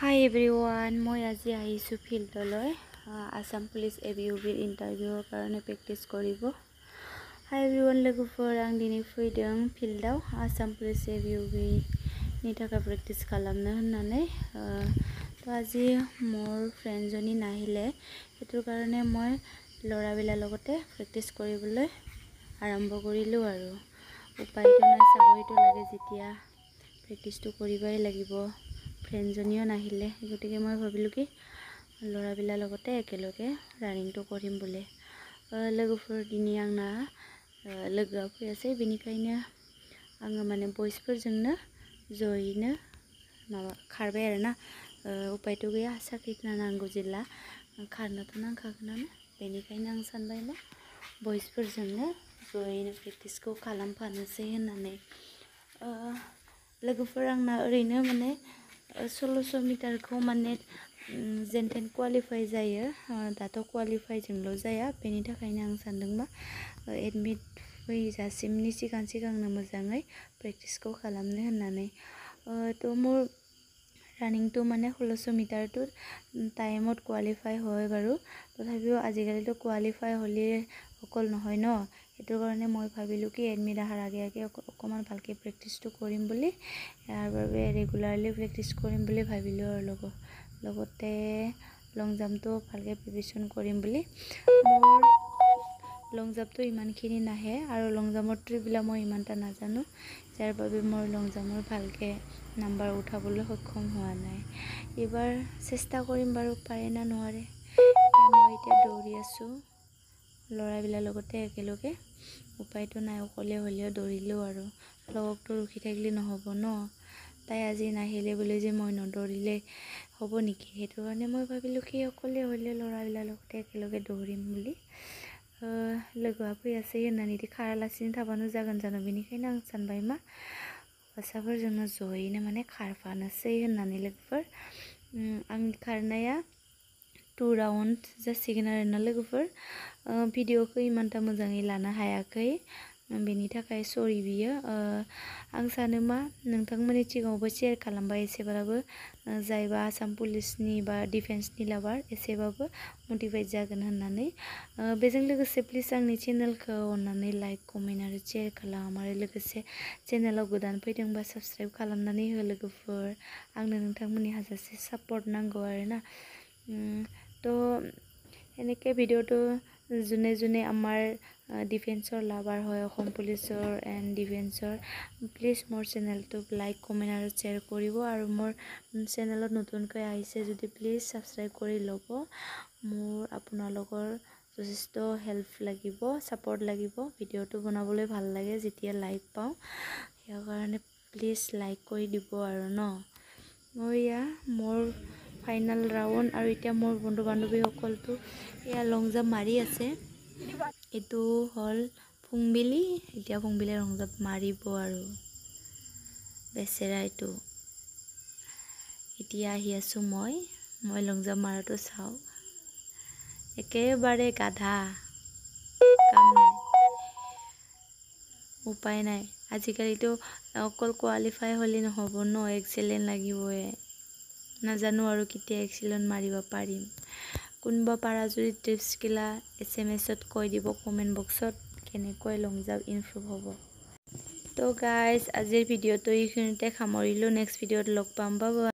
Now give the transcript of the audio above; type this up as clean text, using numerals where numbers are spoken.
Hi everyone, moi আজি আহিছো ফিল্ডলৈ আসাম পুলিচ এবিউবিৰ ইন্টাৰভিউৰ কাৰণে প্ৰেক্টিস কৰিব। Hi everyone, लोगोफोर आं दिनै फैदों फिल्डआव आसाम पुलिस एबिउबि नि थाखाय प्रेक्टिस खालामनो होननानै तो আজি মোৰ ফ্ৰেন্ড জনী নাহিলে এটোৰ কাৰণে মই লৰাবিলাৰ লগতে প্ৰেক্টিস কৰিবলৈ আৰম্ভ কৰিলো আৰু উপায়টো নাই চাকৰিটো লাগে যেতিয়া প্ৰেক্টিসটো কৰিবই লাগিব। ফ্ৰেন্ড জনীও নাহিলে গতিকে মই ভাবিলো কি লৰাবিলাৰ লগতে একেলগে ৰানিংটো কৰিম বুলি लोगोफोर दिनै आंना लोगोआ फैयासै बेनिखायनो आङो माने बयसफोरजोंनो जयैनो माबा खारबाय आरोना उपायथ' गैया साख्रि नांगौ जेला खारनोथ' नांखागोनानो बेनिखायनो आं सानबाय मा बयसफोरजोंनो जयैनो प्रेक्टिसखौ खालामफानोसै होननानै लोगोफोर आंना ओरैनो माने 1600 मिटारखौ माने जेनथेन क्वालिफाइ जायो दाथ' क्वालिफाइ जोंल' जाया बेनि थाखायनो आं सानदोंबा एडमिट फैजासिमनि सिगांनो मोजाङै प्रेक्टिसखौ खालामनो होननानै तो मोर रानिं तो माने 1600 मिटार तो टाइमत क्वालिफाइ হয় বাৰু তথাপিও আজিকালি তো क्वालिफाइ হলি অকল নহয় ন এটো কাৰণে মই ভাবিলো কি এডমিট আহাৰ আগে অকমান ভালকে প্ৰেক্টিসটো কৰিম বুলি ইয়াৰ বাবে ৰেগুলাৰলি প্ৰেক্টিস কৰিম বুলি ভাবিলো আৰু লগতে লং জাম্পটো ভালকে প্ৰিপাৰেচন কৰিম বুলি মোৰ লং জাম্পটো ইমানখিনি নাহে আৰু লং জাম্পৰ ট্ৰিকবিলাক মই ইমানটা নাজানো যাৰ বাবে মই লং জাম্পৰ ভালকে নাম্বাৰ উঠাবলৈ সক্ষম হোৱা নাই এবাৰ চেষ্টা কৰিম বাৰু পাৰে না নোৱাৰে মই এতিয়া দৌৰি আছো লৰাবিলাৰ লগতে একেলগে উপায়টো নাই অকলে হলিও দৌৰিলো আৰু লগটো ৰখি থাকিলে নহব ন তাই আজি নাহিলে বুলি যে মই নদৌৰিলে হ'ব নেকি হেতু কাৰণে মই ভাবিলো কি অকলে হলে লৰাবিলাৰ লগতে একেলগে দৌৰিম বুলি लोगोआ फैयासै होननानै खारालासिनो थाबानो जागोन जानो बेनिखायनो आं सानबाय मा हौवासाफोरजोंनो जयैनो माने खारफानोसै होननानै लोगोफोर आं खारनाया 2 राउन्ड जासिगोन आरोना लोगोफोर भिडिअखौ इमानटा मोजाङै लानो हायाखै बेनि थाखाय सरि बियो आं सानो मा नोंथांमोननि सिगाङावबो शेयार खालामबाय एसेबाबो जायबा आसाम पुलिसनि बा डिफेन्सनि लाभार एसेबाबो मोटिवेट जागोन होननानै बेजों लोगोसे प्लिज आंनि चेनेलखौ अननानै लाइक कमेन्ट आरो शेयार खालाम आरो लोगोसे चेनेलाव गोदान फैदोंबा साबस्क्राइब खालामनानै हो लोगोफोर आंनो नोंथांमोननि हाजासे सपोर्ट नांगौ आरोना तो এনেকে ভিডিওটো যোনে আমাৰ ডিফেন্সৰ লাভাৰ হয় অসম পুলিচৰ এণ্ড ডিফেন্সৰ প্লিজ মোৰ চেনেলটো লাইক কমেন্ট আৰু শ্বেয়াৰ কৰিব আৰু মোৰ চেনেলত নতুনকৈ আহিছে যদি প্লিজ সাবস্ক্ৰাইব কৰি ল'ব মোৰ আপোনালোকৰ যথেষ্ট হেল্প লাগিব সাপোৰ্ট লাগিব ভিডিওটো বনাবলৈ ভাল লাগে যেতিয়া লাইক পাওঁ ইয়াৰ কাৰণে প্লিজ লাইক কৰি দিব আৰু ন মোৰ ফাইনাল ৰাউন্ড আৰু এতিয়া মোৰ বন্ধু বান্ধৱী সকলটো ইয়া লং জাম্প মাৰি আছে এটো হল ফুংবিলি এতিয়া ফুংবিলি লং জাম্প মাৰিব আৰু বেচেৰা এটো এতিয়া আহি আছো মই লং জাম্প মাৰাটো চাও একেবাৰে গাধা কাম নাই উপায় নাই আজিকালিতো অকল কোৱালিফাই হলি নহব ন এক্সেলেন্ট লাগিবই নাজানো আৰু কেতিয়া এক্সেলেন্ট মাৰিব পাৰিম কোনবা পাৰা যদি টিপস কিলা এসএমএছত কৈ দিব কমেন্ট বক্সত কেনেকৈ লং জাম্প ইমপ্ৰুভ হ'ব তো গাইস আজিৰ ভিডিওটো এইখিনিতে সামৰিলো নেক্সট ভিডিওত লগ পাম বাই